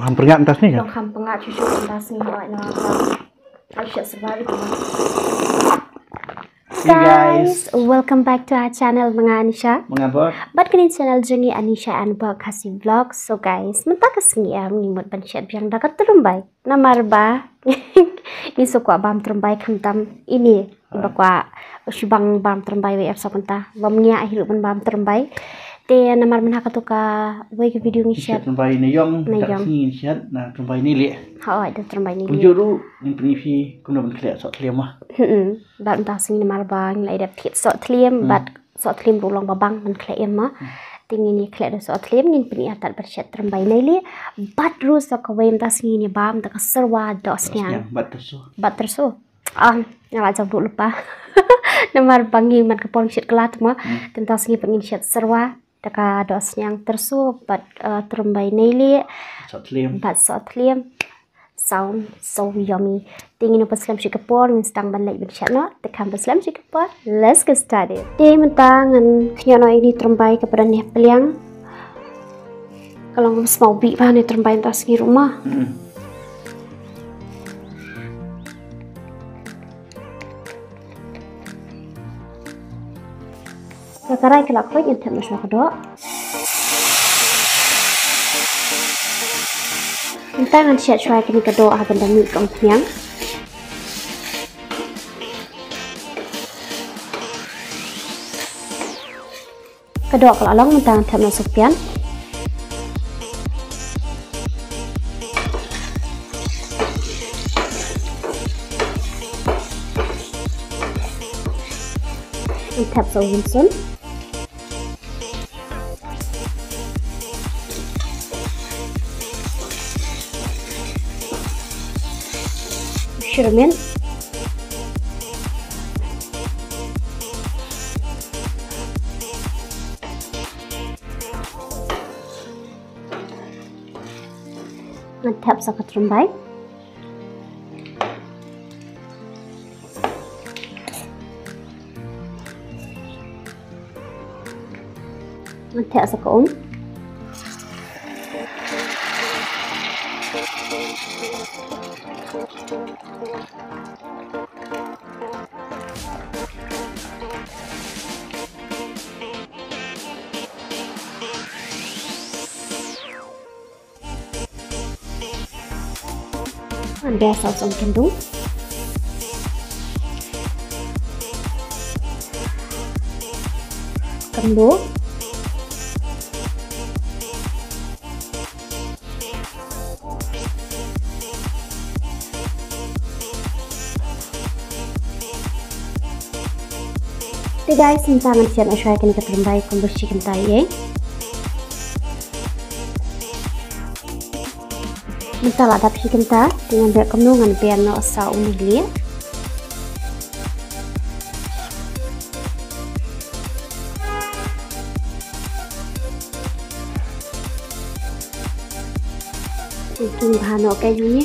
ham pengak atas ni kan? Long ham pengak cucu atas ni awak nak. Aisha sebab itu. Guys, welcome back to our channel Anisha. Mengapa? But kini channel jengi Anisha and BergKhasiVlog. So guys, mentah kesengi ngimut banshet yang dekat Tungrymbai. Namar ba? Ini suka bam Tungrymbai kentam ini. Bakwa shibang bam Tungrymbai we epsa pentah. Bamnya hidup bam Tungrymbai. Te namar mana katuka we video ni Shet Tungrymbai Neilieh tak sini Shet na Tungrymbai Neilieh. Ha ada Tungrymbai Neilieh. Punjuru ni penisi Kumno Khleh Soh Thliem mah. Bat entah sini namar bang lai dah Khleh Soh Thliem bat Soh Thliem rulang babang dan Khleh mah. Tinggi ni Khleh Soh Thliem ni peni atat bershet Tungrymbai Neilieh. Bat rus tak kawai entah sini bam tak serwa dosnya. Bat tersu. Bat tersu. Ngalah jauh dulu lupa. Namar bangi mat kapol Shet kelat mah. Tentang sini pengin Shet serwa. Daka dos yang tersu bat Tungrymbai Neilieh Soh Thliem. Bat Soh Thliem sound so yummy. Tingin apa Islam sikapor ng stang banlay bershat no. Tekan Islam sikapor. Let's get started. Di mentang ngan knyano ini Tungrymbai kepada ni peliang. Kalau ngom mau bi ba ni Tungrymbai tas di rumah. Kakarai kelak kau yang tak masuk kedok. Entah kan Shet cuai kini kedok akan demi kompanyang. Kedok kalau long entah tak masuk pian. Entah so Wilson. Shirmen Mantap sa Tungrymbai. Mantap sa kaum. Anda saus kendung. Kumno. Thì guys, xin chào anh chị đã xoay kênh Tungrymbai cùng với chicken tay. Minta lah dapat chicken ta dengan berak Kumno dengan biar no asal Neilieh. Bikin bahan oke juga.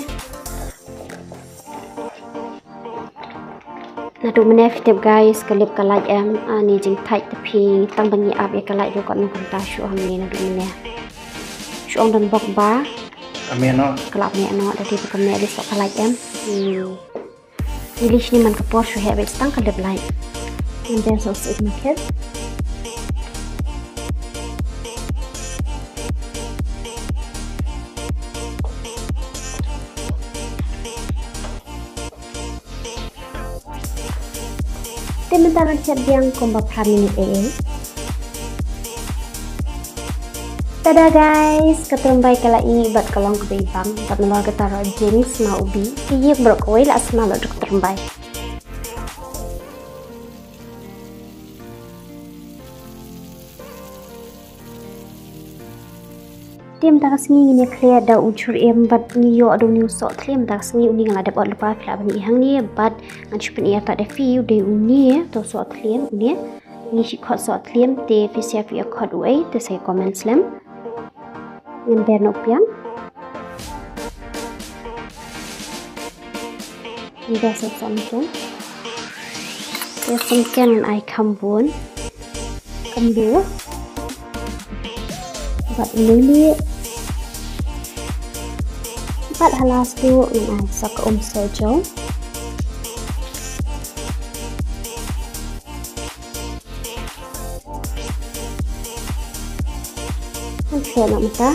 Nah tu mana video guys kelip kalai em ni jeng tight tapi tang bangi up ya kalai juga nak kita show hamil na tu mana. Show dan bok ba. Amin no. Kelap ni no dari Kumne di sok kalai em. English ni man kapor show habit tang kalip lai. And then so it market. Teman-teman Shet yang komba pramin ini. Tada guys, Tungrymbai kala ini buat kolong kebebang, buat melalui ketara jenis mau ubi, iya berkoi lah semalam untuk Tungrymbai. Tim tak sengi ni Khleh ada ucur buat niyo ada niyo Soh Thliem tak sengi uni ngalada buat lepas kelab ni hang ni buat ngancupin ia tak ada view de uni to Soh Thliem uni ni si khot Soh Thliem te visia via khot way te saya comment slam ngan berno pian ni dah something ya something ai kambun kambu buat Neilieh Cepat halas dulu dengan sok sejo. Oke, nak mata.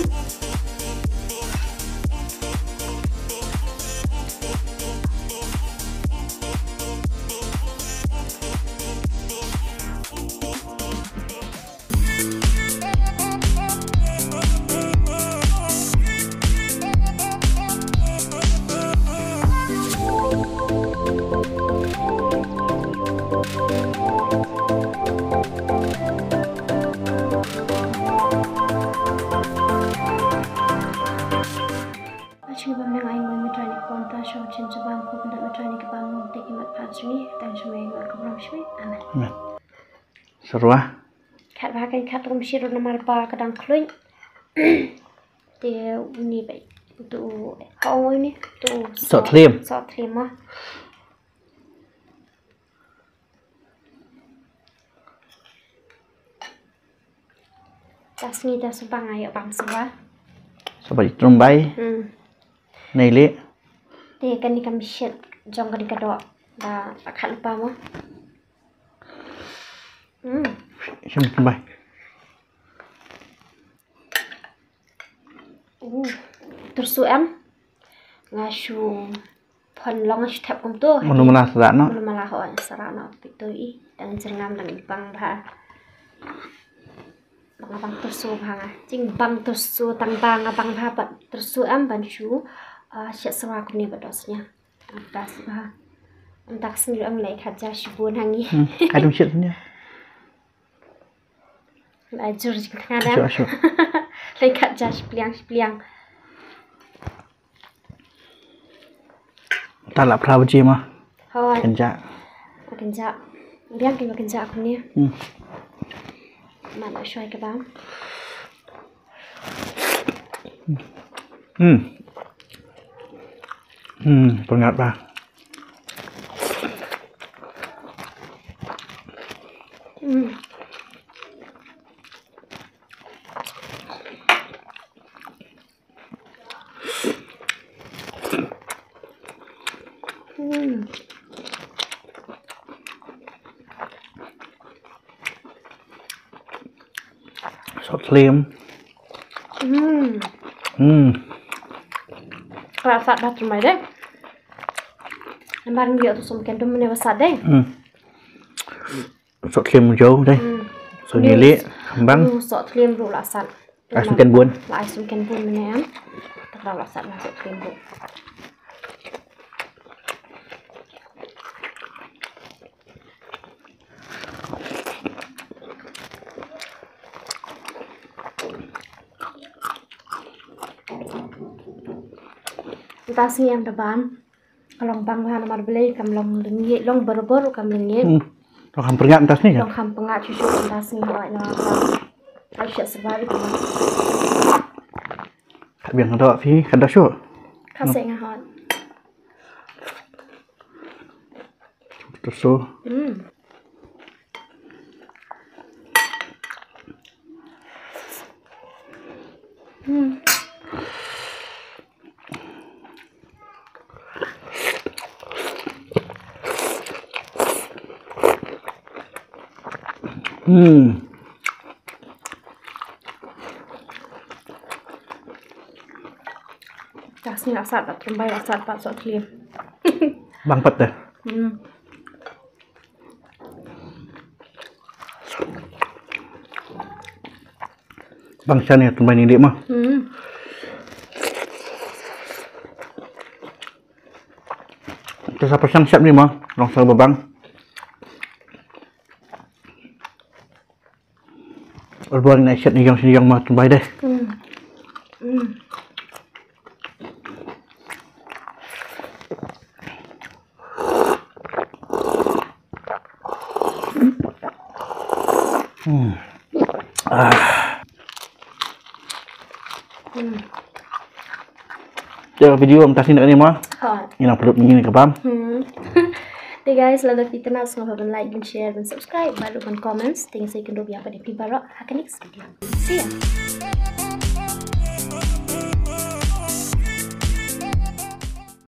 Bang nang ai moi metrai ni kon ta show chen bang ko pendak metrai ni ke bang mong tek imat pat sini tang shmei ngal ko ram shmei amen. Seru ah. Kat ba kan kat rom shiro nomor ba kadang kluin. Dia ni bai tu hau ni tu Soh Thliem. Soh Thliem ah. Tas ni dah subang ayo bang semua. Sobat Tungrymbai Neilieh. Dia kan ni kami share jong kadi kadok dah akan lupa mah. Shet Tungrymbai. Terus em ngasu pon long step kum tu. Menu malah serak no. Menu malah ho serak no pitoi dan jengam dan bang bah. Bang tersu bang jing bang tersu tang bang bang bah bat tersu em ban chu Shet sewa Kumne bedosnya. Atas bah. Entak sendiri am lai khaja shibun hangi. Kadang Shet ni. Ajur kadang. Lai khaja shpliang. Tak lah pernah berjaya mah. Hoi. Kenjak. Biar kita kenjak aku ni. Mana shoy ke bang? Pengat bah. Soh Thliem. Rasa dah termai deh. Nampak dia tu sumken tu mana besar deh. Soh Thliem jauh deh. Soh Neilieh bang. Soh Thliem dulu lasan. Sumken bun. Lai sumken bun mana am. Tak lasan lah Soh Thliem dulu. Tas ni yang depan. Kalau bang bahan amar beli kamlong lengi long berbor kamlengit. Long ham pengat tas ni kan? Long ham pengat cucu tas ni awak nak. Aisyah sebab itu. Tak biang ada fi kada show. Kasih ngahat. Terus so. Tas ni asal tak Tungrymbai asal Pak Soh Thliem. Bang pat dah. Bangsa ni Tungrymbai Neilieh mah. Terus apa sang siap ni mah? Longsor babang. Orbuan ni Shet ni yang mah Tungrymbai deh. Jadi video om tasni nak ni mah. Ini nak perut begini ke pam? Hey guys, lalu kita nak semua like dan share dan subscribe, baru comment, tinggal saya kendor biar pada pibarak akan next video. See ya.